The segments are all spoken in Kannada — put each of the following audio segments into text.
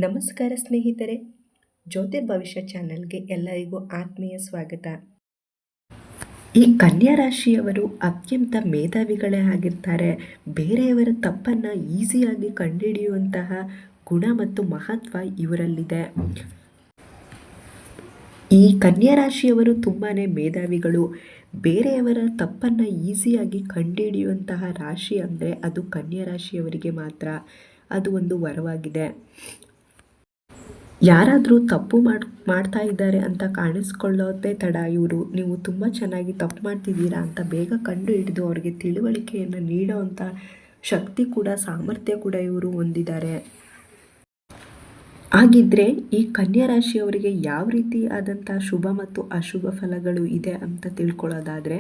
ನಮಸ್ಕಾರ ಸ್ನೇಹಿತರೆ, ಜ್ಯೋತಿರ್ಭವಿಷ್ಯ ಚಾನೆಲ್ಗೆ ಎಲ್ಲರಿಗೂ ಆತ್ಮೀಯ ಸ್ವಾಗತ. ಈ ಕನ್ಯಾ ರಾಶಿಯವರು ಅತ್ಯಂತ ಮೇಧಾವಿಗಳೇ ಆಗಿರ್ತಾರೆ. ಬೇರೆಯವರ ತಪ್ಪನ್ನು ಈಸಿಯಾಗಿ ಕಂಡುಹಿಡಿಯುವಂತಹ ಗುಣ ಮತ್ತು ಮಹತ್ವ ಇವರಲ್ಲಿದೆ. ಈ ಕನ್ಯಾ ರಾಶಿಯವರು ತುಂಬಾ ಮೇಧಾವಿಗಳು. ಬೇರೆಯವರ ತಪ್ಪನ್ನು ಈಸಿಯಾಗಿ ಕಂಡುಹಿಡಿಯುವಂತಹ ರಾಶಿ ಅಂದರೆ ಅದು ಕನ್ಯಾ ರಾಶಿಯವರಿಗೆ ಮಾತ್ರ. ಅದು ಒಂದು ವರವಾಗಿದೆ. ಯಾರಾದರೂ ತಪ್ಪು ಮಾಡ್ತಾ ಇದ್ದಾರೆ ಅಂತ ಕಾಣಿಸ್ಕೊಳ್ಳೋದೇ ತಡ ನೀವು ತುಂಬ ಚೆನ್ನಾಗಿ ತಪ್ಪು ಮಾಡ್ತಿದ್ದೀರಾ ಅಂತ ಬೇಗ ಕಂಡು ಹಿಡಿದು ಅವರಿಗೆ ತಿಳುವಳಿಕೆಯನ್ನು ನೀಡೋವಂಥ ಶಕ್ತಿ ಕೂಡ ಸಾಮರ್ಥ್ಯ ಕೂಡ ಇವರು ಹೊಂದಿದ್ದಾರೆ. ಹಾಗಿದ್ದರೆ ಈ ಕನ್ಯಾ ರಾಶಿಯವರಿಗೆ ಯಾವ ರೀತಿ ಆದಂಥ ಶುಭ ಮತ್ತು ಅಶುಭ ಫಲಗಳು ಇದೆ ಅಂತ ತಿಳ್ಕೊಳ್ಳೋದಾದರೆ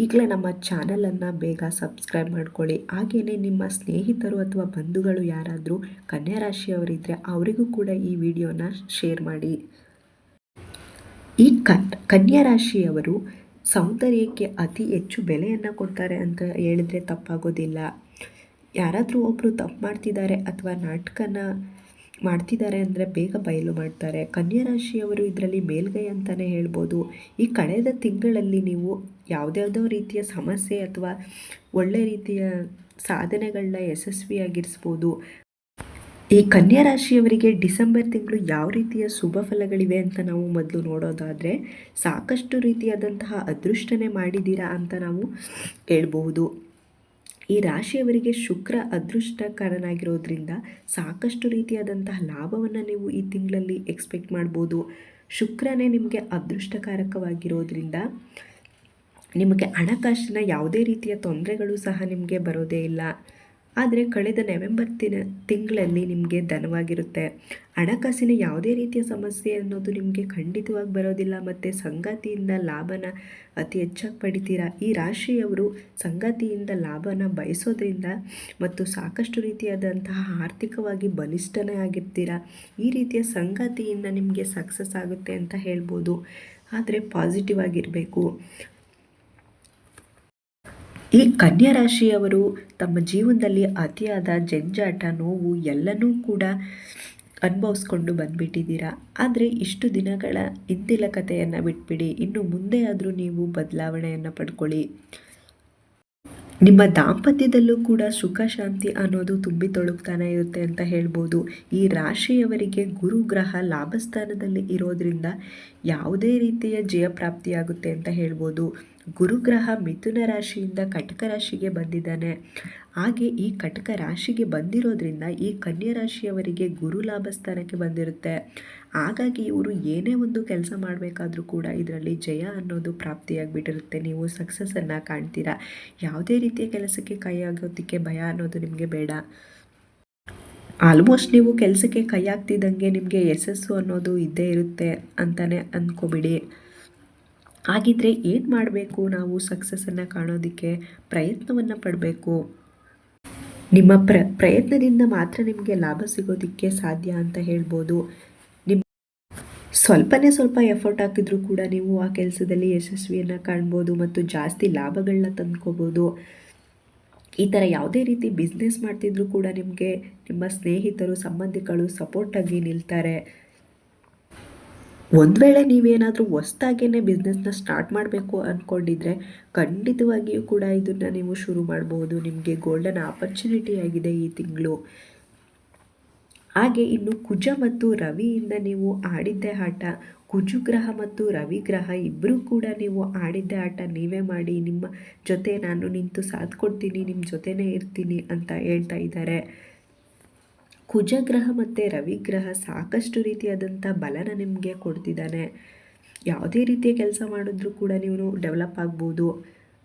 ಈಗಲೇ ನಮ್ಮ ಚಾನಲನ್ನು ಬೇಗ ಸಬ್ಸ್ಕ್ರೈಬ್ ಮಾಡ್ಕೊಳ್ಳಿ. ಹಾಗೆಯೇ ನಿಮ್ಮ ಸ್ನೇಹಿತರು ಅಥವಾ ಬಂಧುಗಳು ಯಾರಾದರೂ ಕನ್ಯಾ ರಾಶಿಯವರಿದ್ದರೆ ಅವರಿಗೂ ಕೂಡ ಈ ವಿಡಿಯೋನ ಶೇರ್ ಮಾಡಿ. ಈ ಕನ್ಯಾ ರಾಶಿಯವರು ಸೌಂದರ್ಯಕ್ಕೆ ಅತಿ ಹೆಚ್ಚು ಬೆಲೆಯನ್ನು ಕೊಡ್ತಾರೆ ಅಂತ ಹೇಳಿದ್ರೆ ತಪ್ಪಾಗೋದಿಲ್ಲ. ಯಾರಾದರೂ ಒಬ್ಬರು ತಪ್ಪು ಮಾಡ್ತಿದ್ದಾರೆ ಅಥವಾ ನಾಟಕನ ಮಾಡ್ತಿದ್ದಾರೆ ಅಂದರೆ ಬೇಗ ಬಯಲು ಮಾಡ್ತಾರೆ. ಕನ್ಯಾ ರಾಶಿಯವರು ಇದರಲ್ಲಿ ಮೇಲ್ಗೈ ಅಂತಲೇ ಹೇಳ್ಬೋದು. ಈ ಕಳೆದ ತಿಂಗಳಲ್ಲಿ ನೀವು ಯಾವುದ್ಯಾವುದೋ ರೀತಿಯ ಸಮಸ್ಯೆ ಅಥವಾ ಒಳ್ಳೆ ರೀತಿಯ ಸಾಧನೆಗಳನ್ನ ಯಶಸ್ವಿಯಾಗಿರಿಸ್ಬೋದು. ಈ ಕನ್ಯಾ ರಾಶಿಯವರಿಗೆ ಡಿಸೆಂಬರ್ ತಿಂಗಳು ಯಾವ ರೀತಿಯ ಶುಭ ಫಲಗಳಿವೆ ಅಂತ ನಾವು ಮೊದಲು ನೋಡೋದಾದರೆ ಸಾಕಷ್ಟು ರೀತಿಯಾದಂತಹ ಅದೃಷ್ಟನೇ ಮಾಡಿದ್ದೀರಾ ಅಂತ ನಾವು ಹೇಳ್ಬಹುದು. ಈ ರಾಶಿಯವರಿಗೆ ಶುಕ್ರ ಅದೃಷ್ಟಕಾರನಾಗಿರೋದ್ರಿಂದ ಸಾಕಷ್ಟು ರೀತಿಯಾದಂತಹ ಲಾಭವನ್ನು ನೀವು ಈ ತಿಂಗಳಲ್ಲಿ ಎಕ್ಸ್ಪೆಕ್ಟ್ ಮಾಡ್ಬೋದು. ಶುಕ್ರನೇ ನಿಮಗೆ ಅದೃಷ್ಟಕಾರಕವಾಗಿರೋದ್ರಿಂದ ನಿಮಗೆ ಹಣಕಾಸಿನ ಯಾವುದೇ ರೀತಿಯ ತೊಂದರೆಗಳು ಸಹ ನಿಮಗೆ ಬರೋದೇ ಇಲ್ಲ. ಆದರೆ ಕಳೆದ ನವೆಂಬರ್ ತಿಂಗಳಲ್ಲಿ ನಿಮಗೆ ಧನವಾಗಿರುತ್ತೆ. ಹಣಕಾಸಿನ ಯಾವುದೇ ರೀತಿಯ ಸಮಸ್ಯೆ ಅನ್ನೋದು ನಿಮಗೆ ಖಂಡಿತವಾಗಿ ಬರೋದಿಲ್ಲ. ಮತ್ತು ಸಂಗಾತಿಯಿಂದ ಲಾಭನ ಅತಿ ಹೆಚ್ಚಾಗಿ ಪಡಿತೀರಾ. ಈ ರಾಶಿಯವರು ಸಂಗಾತಿಯಿಂದ ಲಾಭನ ಬಯಸೋದ್ರಿಂದ ಮತ್ತು ಸಾಕಷ್ಟು ರೀತಿಯಾದಂತಹ ಆರ್ಥಿಕವಾಗಿ ಬಲಿಷ್ಠನೇ ಆಗಿರ್ತೀರ. ಈ ರೀತಿಯ ಸಂಗಾತಿಯಿಂದ ನಿಮಗೆ ಸಕ್ಸಸ್ ಆಗುತ್ತೆ ಅಂತ ಹೇಳ್ಬೋದು. ಆದರೆ ಪಾಸಿಟಿವ್ ಆಗಿರಬೇಕು. ಈ ಕನ್ಯಾ ರಾಶಿಯವರು ತಮ್ಮ ಜೀವನದಲ್ಲಿ ಅತಿಯಾದ ಜಂಜಾಟ, ನೋವು ಎಲ್ಲನೂ ಕೂಡ ಅನುಭವಿಸ್ಕೊಂಡು ಬಂದುಬಿಟ್ಟಿದ್ದೀರಾ. ಆದರೆ ಇಷ್ಟು ದಿನಗಳ ಹಿಂದಿನ ಕಥೆಯನ್ನು ಬಿಟ್ಬಿಡಿ. ಇನ್ನು ಮುಂದೆ ಆದರೂ ನೀವು ಬದಲಾವಣೆಯನ್ನು ಪಡ್ಕೊಳ್ಳಿ. ನಿಮ್ಮ ದಾಂಪತ್ಯದಲ್ಲೂ ಕೂಡ ಸುಖ ಶಾಂತಿ ಅನ್ನೋದು ತುಂಬಿ ತೊಳುಕ್ತಾನೆ ಇರುತ್ತೆ ಅಂತ ಹೇಳ್ಬೋದು. ಈ ರಾಶಿಯವರಿಗೆ ಗುರುಗ್ರಹ ಲಾಭಸ್ಥಾನದಲ್ಲಿ ಇರೋದ್ರಿಂದ ಯಾವುದೇ ರೀತಿಯ ಜಯಪ್ರಾಪ್ತಿಯಾಗುತ್ತೆ ಅಂತ ಹೇಳ್ಬೋದು. ಗುರುಗ್ರಹ ಮಿಥುನ ರಾಶಿಯಿಂದ ಕಟಕ ರಾಶಿಗೆ ಬಂದಿದ್ದಾನೆ. ಹಾಗೆ ಈ ಕಟಕ ರಾಶಿಗೆ ಬಂದಿರೋದ್ರಿಂದ ಈ ಕನ್ಯಾ ರಾಶಿಯವರಿಗೆ ಗುರು ಲಾಭಸ್ಥಾನಕ್ಕೆ ಬಂದಿರುತ್ತೆ. ಹಾಗಾಗಿ ಇವರು ಏನೇ ಒಂದು ಕೆಲಸ ಮಾಡಬೇಕಾದ್ರೂ ಕೂಡ ಇದರಲ್ಲಿ ಜಯ ಅನ್ನೋದು ಪ್ರಾಪ್ತಿಯಾಗಿಬಿಟ್ಟಿರುತ್ತೆ. ನೀವು ಸಕ್ಸಸ್ಸನ್ನು ಕಾಣ್ತೀರಾ. ಯಾವುದೇ ರೀತಿಯ ಕೆಲಸಕ್ಕೆ ಕೈ ಆಗೋದಕ್ಕೆ ಭಯ ಅನ್ನೋದು ನಿಮಗೆ ಬೇಡ. ಆಲ್ಮೋಸ್ಟ್ ನೀವು ಕೆಲಸಕ್ಕೆ ಕೈ ಹಾಕ್ತಿದ್ದಂಗೆ ನಿಮಗೆ ಯಶಸ್ಸು ಅನ್ನೋದು ಇದ್ದೇ ಇರುತ್ತೆ ಅಂತಲೇ ಅಂದ್ಕೊಬಿಡಿ. ಹಾಗಿದ್ರೆ ಏನು ಮಾಡಬೇಕು? ನಾವು ಸಕ್ಸಸ್ಸನ್ನು ಕಾಣೋದಕ್ಕೆ ಪ್ರಯತ್ನವನ್ನು ಪಡಬೇಕು. ನಿಮ್ಮ ಪ್ರಯತ್ನದಿಂದ ಮಾತ್ರ ನಿಮಗೆ ಲಾಭ ಸಿಗೋದಕ್ಕೆ ಸಾಧ್ಯ ಅಂತ ಹೇಳ್ಬೋದು. ಸ್ವಲ್ಪ ಎಫರ್ಟ್ ಹಾಕಿದ್ರೂ ಕೂಡ ನೀವು ಆ ಕೆಲಸದಲ್ಲಿ ಯಶಸ್ವಿಯನ್ನು ಕಾಣ್ಬೋದು ಮತ್ತು ಜಾಸ್ತಿ ಲಾಭಗಳನ್ನ ತಂದ್ಕೋಬೋದು. ಈ ಥರ ಯಾವುದೇ ರೀತಿ ಬಿಸ್ನೆಸ್ ಮಾಡ್ತಿದ್ರೂ ಕೂಡ ನಿಮಗೆ ನಿಮ್ಮ ಸ್ನೇಹಿತರು, ಸಂಬಂಧಿಕರು ಸಪೋರ್ಟಾಗಿ ನಿಲ್ತಾರೆ. ಒಂದು ವೇಳೆ ನೀವೇನಾದರೂ ಹೊಸ್ದಾಗೇ ಬಿಸ್ನೆಸ್ನ ಸ್ಟಾರ್ಟ್ ಮಾಡಬೇಕು ಅಂದ್ಕೊಂಡಿದ್ರೆ ಖಂಡಿತವಾಗಿಯೂ ಕೂಡ ಇದನ್ನು ನೀವು ಶುರು ಮಾಡ್ಬೋದು. ನಿಮಗೆ ಗೋಲ್ಡನ್ ಆಪರ್ಚುನಿಟಿ ಆಗಿದೆ ಈ ತಿಂಗಳು. ಹಾಗೆ ಇನ್ನು ಕುಜ ಮತ್ತು ರವಿಯಿಂದ ನೀವು ಆಡಿದ್ದೇ ಆಟ. ಕುಜುಗ್ರಹ ಮತ್ತು ರವಿಗ್ರಹ ಇಬ್ಬರೂ ಕೂಡ ನೀವು ಆಡಿದ್ದೇ ಆಟ ನೀವೇ ಮಾಡಿ. ನಿಮ್ಮ ಜೊತೆ ನಾನು ನಿಂತು ಸಾಥ್ ಕೊಡ್ತೀನಿ, ನಿಮ್ಮ ಜೊತೆನೇ ಇರ್ತೀನಿ ಅಂತ ಹೇಳ್ತಾ ಇದ್ದಾರೆ. ಕುಜಗ್ರಹ ಮತ್ತು ರವಿಗ್ರಹ ಸಾಕಷ್ಟು ರೀತಿಯಾದಂಥ ಬಲನ ನಿಮಗೆ ಕೊಡ್ತಿದ್ದಾನೆ. ಯಾವುದೇ ರೀತಿಯ ಕೆಲಸ ಮಾಡಿದ್ರೂ ಕೂಡ ನೀವು ಡೆವಲಪ್ ಆಗ್ಬೋದು.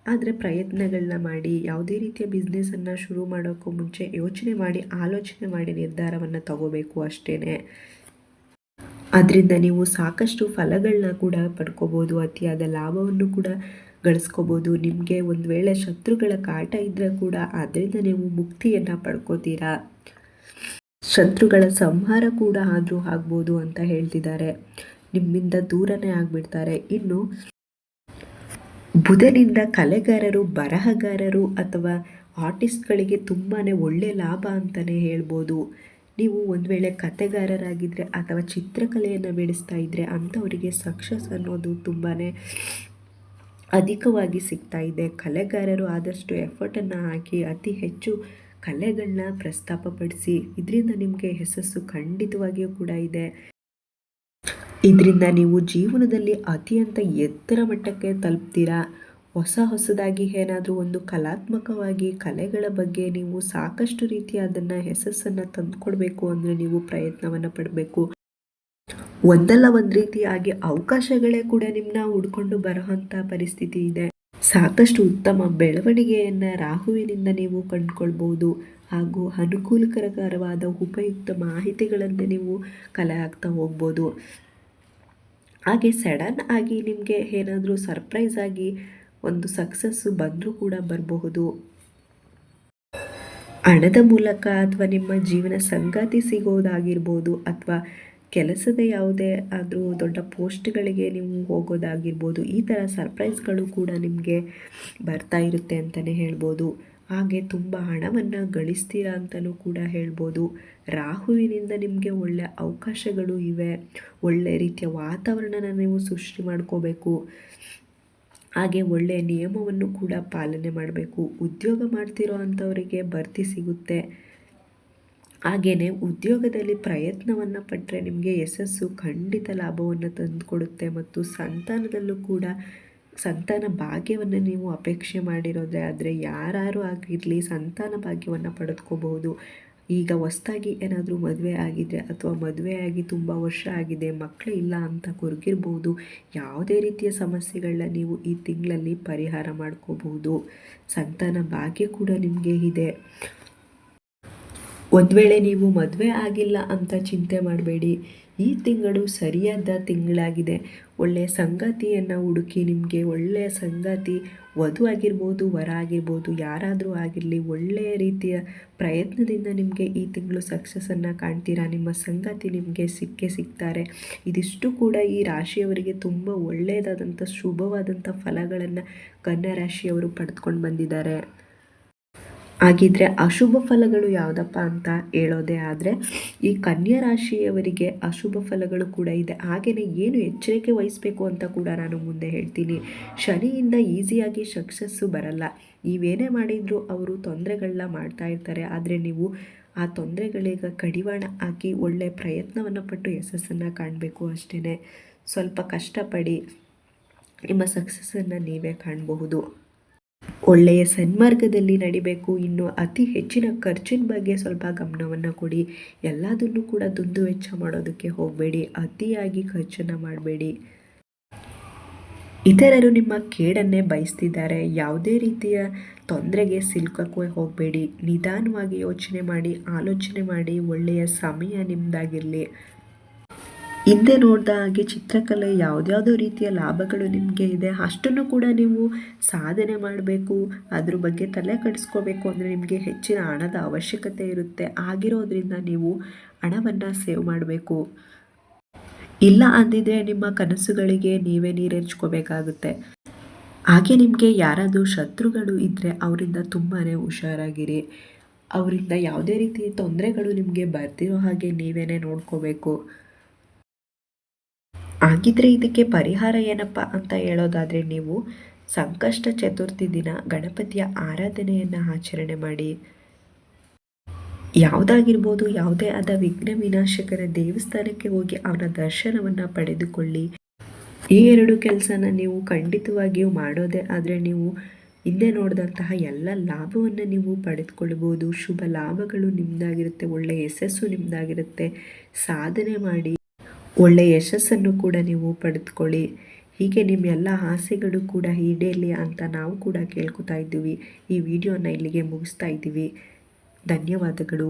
ಆದರೆ ಪ್ರಯತ್ನಗಳನ್ನ ಮಾಡಿ. ಯಾವುದೇ ರೀತಿಯ ಬಿಸ್ನೆಸ್ಸನ್ನು ಶುರು ಮಾಡೋಕ್ಕೂ ಮುಂಚೆ ಯೋಚನೆ ಮಾಡಿ, ಆಲೋಚನೆ ಮಾಡಿ ನಿರ್ಧಾರವನ್ನು ತಗೋಬೇಕು ಅಷ್ಟೇ. ಅದರಿಂದ ನೀವು ಸಾಕಷ್ಟು ಫಲಗಳನ್ನ ಕೂಡ ಪಡ್ಕೋಬೋದು. ಅತಿಯಾದ ಲಾಭವನ್ನು ಕೂಡ ಗಳಿಸ್ಕೋಬೋದು. ನಿಮಗೆ ಒಂದು ವೇಳೆ ಶತ್ರುಗಳ ಕಾಟ ಇದ್ದರೆ ಕೂಡ ಅದರಿಂದ ನೀವು ಮುಕ್ತಿಯನ್ನು ಪಡ್ಕೋತೀರಾ. ಶತ್ರುಗಳ ಸಂಹಾರ ಕೂಡ ಆದರೂ ಆಗ್ಬೋದು ಅಂತ ಹೇಳ್ತಿದ್ದಾರೆ. ನಿಮ್ಮಿಂದ ದೂರನೇ ಆಗಿಬಿಡ್ತಾರೆ. ಇನ್ನು ಬುಧನಿಂದ ಕಲೆಗಾರರು, ಬರಹಗಾರರು ಅಥವಾ ಆರ್ಟಿಸ್ಟ್ಗಳಿಗೆ ತುಂಬಾ ಒಳ್ಳೆಯ ಲಾಭ ಅಂತಲೇ ಹೇಳ್ಬೋದು. ನೀವು ಒಂದು ವೇಳೆ ಕಥೆಗಾರರಾಗಿದ್ದರೆ ಅಥವಾ ಚಿತ್ರಕಲೆಯನ್ನು ಬೆಳೆಸ್ತಾ ಇದ್ದರೆ ಅಂಥವರಿಗೆ ಸಕ್ಸಸ್ ಅನ್ನೋದು ತುಂಬಾ ಅಧಿಕವಾಗಿ ಸಿಗ್ತಾ ಇದೆ. ಕಲೆಗಾರರು ಆದಷ್ಟು ಎಫರ್ಟನ್ನು ಹಾಕಿ ಅತಿ ಹೆಚ್ಚು ಕಲೆಗಳನ್ನ ಪ್ರಸ್ತಾಪಪಡಿಸಿ ಇದರಿಂದ ನಿಮಗೆ ಯಶಸ್ಸು ಖಂಡಿತವಾಗಿಯೂ ಕೂಡ ಇದೆ. ಇದರಿಂದ ನೀವು ಜೀವನದಲ್ಲಿ ಅತ್ಯಂತ ಎತ್ತರ ಮಟ್ಟಕ್ಕೆ ತಲುಪ್ತೀರಾ. ಹೊಸದಾಗಿ ಏನಾದರೂ ಒಂದು ಕಲಾತ್ಮಕವಾಗಿ ಕಲೆಗಳ ಬಗ್ಗೆ ನೀವು ಸಾಕಷ್ಟು ರೀತಿಯ ಅದನ್ನು ಯಶಸ್ಸನ್ನು ತಂದುಕೊಡ್ಬೇಕು ಅಂದರೆ ನೀವು ಪ್ರಯತ್ನವನ್ನು ಪಡಬೇಕು. ಒಂದಲ್ಲ ಒಂದು ರೀತಿಯಾಗಿ ಅವಕಾಶಗಳೇ ಕೂಡ ನಿಮ್ಮನ್ನ ಹುಡ್ಕೊಂಡು ಬರೋವಂಥ ಪರಿಸ್ಥಿತಿ ಇದೆ. ಸಾಕಷ್ಟು ಉತ್ತಮ ಬೆಳವಣಿಗೆಯನ್ನು ರಾಹುವಿನಿಂದ ನೀವು ಕಂಡುಕೊಳ್ಬೋದು ಹಾಗೂ ಅನುಕೂಲಕರವಾದ ಉಪಯುಕ್ತ ಮಾಹಿತಿಗಳನ್ನು ನೀವು ಕಲೆ ಹಾಕ್ತಾ ಹೋಗ್ಬೋದು. ಹಾಗೆ ಸಡನ್ ಆಗಿ ನಿಮಗೆ ಏನಾದರೂ ಸರ್ಪ್ರೈಸ್ ಆಗಿ ಒಂದು ಸಕ್ಸಸ್ಸು ಬಂದರೂ ಕೂಡ ಬರಬಹುದು. ಹಣದ ಮೂಲಕ ಅಥವಾ ನಿಮ್ಮ ಜೀವನ ಸಂಗಾತಿ ಸಿಗೋದಾಗಿರ್ಬೋದು ಅಥವಾ ಕೆಲಸದ ಯಾವುದೇ ಆದರೂ ದೊಡ್ಡ ಪೋಸ್ಟ್ಗಳಿಗೆ ನೀವು ಹೋಗೋದಾಗಿರ್ಬೋದು. ಈ ಥರ ಸರ್ಪ್ರೈಸ್ಗಳು ಕೂಡ ನಿಮಗೆ ಬರ್ತಾ ಇರುತ್ತೆ ಅಂತಲೇ ಹೇಳ್ಬೋದು. ಹಾಗೆ ತುಂಬ ಹಣವನ್ನು ಗಳಿಸ್ತೀರಾ ಅಂತಲೂ ಕೂಡ ಹೇಳ್ಬೋದು. ರಾಹುವಿನಿಂದ ನಿಮಗೆ ಒಳ್ಳೆಯ ಅವಕಾಶಗಳು ಇವೆ. ಒಳ್ಳೆಯ ರೀತಿಯ ವಾತಾವರಣನ ನೀವು ಸೃಷ್ಟಿ ಮಾಡ್ಕೋಬೇಕು. ಹಾಗೆ ಒಳ್ಳೆಯ ನಿಯಮವನ್ನು ಕೂಡ ಪಾಲನೆ ಮಾಡಬೇಕು. ಉದ್ಯೋಗ ಮಾಡ್ತಿರೋ ಅಂಥವರಿಗೆ ಬಡ್ತಿ ಸಿಗುತ್ತೆ. ಹಾಗೆಯೇ ಉದ್ಯೋಗದಲ್ಲಿ ಪ್ರಯತ್ನವನ್ನು ಪಟ್ಟರೆ ನಿಮಗೆ ಯಶಸ್ಸು ಖಂಡಿತ ಲಾಭವನ್ನು ತಂದುಕೊಡುತ್ತೆ. ಮತ್ತು ಸಂತಾನದಲ್ಲೂ ಕೂಡ ಸಂತಾನ ಭಾಗ್ಯವನ್ನು ನೀವು ಅಪೇಕ್ಷೆ ಮಾಡಿರೋದೇ ಆದರೆ ಯಾರು ಆಗಿರಲಿ ಸಂತಾನ ಭಾಗ್ಯವನ್ನು ಪಡೆದುಕೋಬಹುದು. ಈಗ ಹೊಸ್ದಾಗಿ ಏನಾದರೂ ಮದುವೆ ಆಗಿದೆ ಅಥವಾ ಮದುವೆಯಾಗಿ ತುಂಬ ವರ್ಷ ಆಗಿದೆ, ಮಕ್ಕಳು ಇಲ್ಲ ಅಂತ ಕೊರಗಿರ್ಬೋದು. ಯಾವುದೇ ರೀತಿಯ ಸಮಸ್ಯೆಗಳನ್ನ ನೀವು ಈ ತಿಂಗಳಲ್ಲಿ ಪರಿಹಾರ ಮಾಡ್ಕೋಬಹುದು. ಸಂತಾನ ಭಾಗ್ಯ ಕೂಡ ನಿಮಗೆ ಇದೆ. ಒಂದು ವೇಳೆ ನೀವು ಮದುವೆ ಆಗಿಲ್ಲ ಅಂತ ಚಿಂತೆ ಮಾಡಬೇಡಿ. ಈ ತಿಂಗಳು ಸರಿಯಾದ ತಿಂಗಳಾಗಿದೆ. ಒಳ್ಳೆಯ ಸಂಗಾತಿಯನ್ನು ಹುಡುಕಿ ನಿಮಗೆ ಒಳ್ಳೆಯ ಸಂಗಾತಿ ವಧು ಆಗಿರ್ಬೋದು ವರ ಆಗಿರ್ಬೋದು ಯಾರಾದರೂ ಆಗಿರಲಿ ಒಳ್ಳೆಯ ರೀತಿಯ ಪ್ರಯತ್ನದಿಂದ ನಿಮಗೆ ಈ ತಿಂಗಳು ಸಕ್ಸಸ್ಸನ್ನು ಕಾಣ್ತೀರಾ. ನಿಮ್ಮ ಸಂಗಾತಿ ನಿಮಗೆ ಸಿಗ್ತಾರೆ. ಇದಿಷ್ಟು ಕೂಡ ಈ ರಾಶಿಯವರಿಗೆ ತುಂಬ ಒಳ್ಳೆಯದಾದಂಥ ಶುಭವಾದಂಥ ಫಲಗಳನ್ನು ಕನ್ಯಾ ರಾಶಿಯವರು ಪಡೆದುಕೊಂಡು ಬಂದಿದ್ದಾರೆ. ಹಾಗಿದ್ರೆ ಅಶುಭ ಫಲಗಳು ಯಾವುದಪ್ಪ ಅಂತ ಹೇಳೋದೇ ಆದರೆ ಈ ಕನ್ಯಾ ರಾಶಿಯವರಿಗೆ ಅಶುಭ ಫಲಗಳು ಕೂಡ ಇದೆ. ಹಾಗೆಯೇ ಏನು ಎಚ್ಚರಿಕೆ ವಹಿಸಬೇಕು ಅಂತ ಕೂಡ ನಾನು ಮುಂದೆ ಹೇಳ್ತೀನಿ. ಶನಿಯಿಂದ ಈಸಿಯಾಗಿ ಸಕ್ಸಸ್ಸು ಬರಲ್ಲ. ನೀವೇನೇ ಮಾಡಿದರೂ ಅವರು ತೊಂದರೆಗಳನ್ನ ಮಾಡ್ತಾ ಇರ್ತಾರೆ. ಆದರೆ ನೀವು ಆ ತೊಂದರೆಗಳಿಗೆ ಕಡಿವಾಣ ಹಾಕಿ ಒಳ್ಳೆಯ ಪ್ರಯತ್ನವನ್ನು ಪಟ್ಟು ಯಶಸ್ಸನ್ನು ಕಾಣಬೇಕು ಅಷ್ಟೇ. ಸ್ವಲ್ಪ ಕಷ್ಟಪಡಿ ನಿಮ್ಮ ಸಕ್ಸಸ್ಸನ್ನು ನೀವೇ ಕಾಣಬಹುದು. ಒಳ್ಳೆಯ ಸನ್ಮಾರ್ಗದಲ್ಲಿ ನಡಿಬೇಕು. ಇನ್ನು ಅತಿ ಹೆಚ್ಚಿನ ಖರ್ಚಿನ ಬಗ್ಗೆ ಸ್ವಲ್ಪ ಗಮನವನ್ನು ಕೊಡಿ. ಎಲ್ಲದನ್ನು ಕೂಡ ದುಂದು ವೆಚ್ಚ ಮಾಡೋದಕ್ಕೆ ಹೋಗಬೇಡಿ. ಅತಿಯಾಗಿ ಖರ್ಚನ್ನು ಮಾಡಬೇಡಿ. ಇತರರು ನಿಮ್ಮ ಕೇಡನ್ನೇ ಬಯಸ್ತಿದ್ದಾರೆ. ಯಾವುದೇ ರೀತಿಯ ತೊಂದರೆಗೆ ಸಿಲುಕಕ್ಕೆ ಹೋಗಬೇಡಿ. ನಿಧಾನವಾಗಿ ಯೋಚನೆ ಮಾಡಿ ಆಲೋಚನೆ ಮಾಡಿ ಒಳ್ಳೆಯ ಸಮಯ ನಿಮ್ಮದಾಗಿರಲಿ. ಹಿಂದೆ ನೋಡಿದ ಹಾಗೆ ಚಿತ್ರಕಲೆ ಯಾವುದ್ಯಾವುದೋ ರೀತಿಯ ಲಾಭಗಳು ನಿಮಗೆ ಇದೆ. ಅಷ್ಟನ್ನು ಕೂಡ ನೀವು ಸಾಧನೆ ಮಾಡಬೇಕು. ಅದ್ರ ಬಗ್ಗೆ ತಲೆ ಕೆಡಿಸ್ಕೋಬೇಕು ಅಂದರೆ ನಿಮಗೆ ಹೆಚ್ಚಿನ ಹಣದ ಅವಶ್ಯಕತೆ ಇರುತ್ತೆ. ಆಗಿರೋದ್ರಿಂದ ನೀವು ಹಣವನ್ನು ಸೇವ್ ಮಾಡಬೇಕು. ಇಲ್ಲ ಅಂದಿದ್ರೆ ನಿಮ್ಮ ಕನಸುಗಳಿಗೆ ನೀವೇ ನೀರೆರ್ಚ್ಕೋಬೇಕಾಗುತ್ತೆ. ಹಾಗೆ ನಿಮಗೆ ಯಾರಾದರೂ ಶತ್ರುಗಳು ಇದ್ದರೆ ಅವರಿಂದ ತುಂಬಾ ಹುಷಾರಾಗಿರಿ. ಅವರಿಂದ ಯಾವುದೇ ರೀತಿ ತೊಂದರೆಗಳು ನಿಮಗೆ ಬರ್ತಿರೋ ಹಾಗೆ ನೀವೇ ನೋಡ್ಕೋಬೇಕು. ಹಾಗಿದ್ರೆ ಇದಕ್ಕೆ ಪರಿಹಾರ ಏನಪ್ಪ ಅಂತ ಹೇಳೋದಾದರೆ ನೀವು ಸಂಕಷ್ಟ ಚತುರ್ಥಿ ದಿನ ಗಣಪತಿಯ ಆರಾಧನೆಯನ್ನು ಆಚರಣೆ ಮಾಡಿ. ಯಾವುದಾಗಿರ್ಬೋದು ಯಾವುದೇ ಆದ ವಿಘ್ನ ವಿನಾಶಕರ ದೇವಸ್ಥಾನಕ್ಕೆ ಹೋಗಿ ಅವನ ದರ್ಶನವನ್ನು ಪಡೆದುಕೊಳ್ಳಿ. ಈ ಎರಡು ಕೆಲಸನ ನೀವು ಖಂಡಿತವಾಗಿಯೂ ಮಾಡೋದೇ ಆದರೆ ನೀವು ಹಿಂದೆ ನೋಡಿದಂತಹ ಎಲ್ಲ ಲಾಭವನ್ನು ನೀವು ಪಡೆದುಕೊಳ್ಬೋದು. ಶುಭ ಲಾಭಗಳು ನಿಮ್ಮದಾಗಿರುತ್ತೆ. ಒಳ್ಳೆಯ ಯಶಸ್ಸು ನಿಮ್ಮದಾಗಿರುತ್ತೆ. ಸಾಧನೆ ಮಾಡಿ ಒಳ್ಳೆಯ ಯಶಸ್ಸನ್ನು ಕೂಡ ನೀವು ಪಡೆದುಕೊಳ್ಳಿ. ಹೀಗೆ ನಿಮ್ಮ ಎಲ್ಲ ಆಸೆಗಳು ಕೂಡ ಈಡೇರಲಿ ಅಂತ ನಾವು ಕೂಡ ಕೇಳ್ಕೊತಾ ಇದ್ದೀವಿ. ಈ ವಿಡಿಯೋನ ಇಲ್ಲಿಗೆ ಮುಗಿಸ್ತಾ ಇದ್ದೀವಿ. ಧನ್ಯವಾದಗಳು.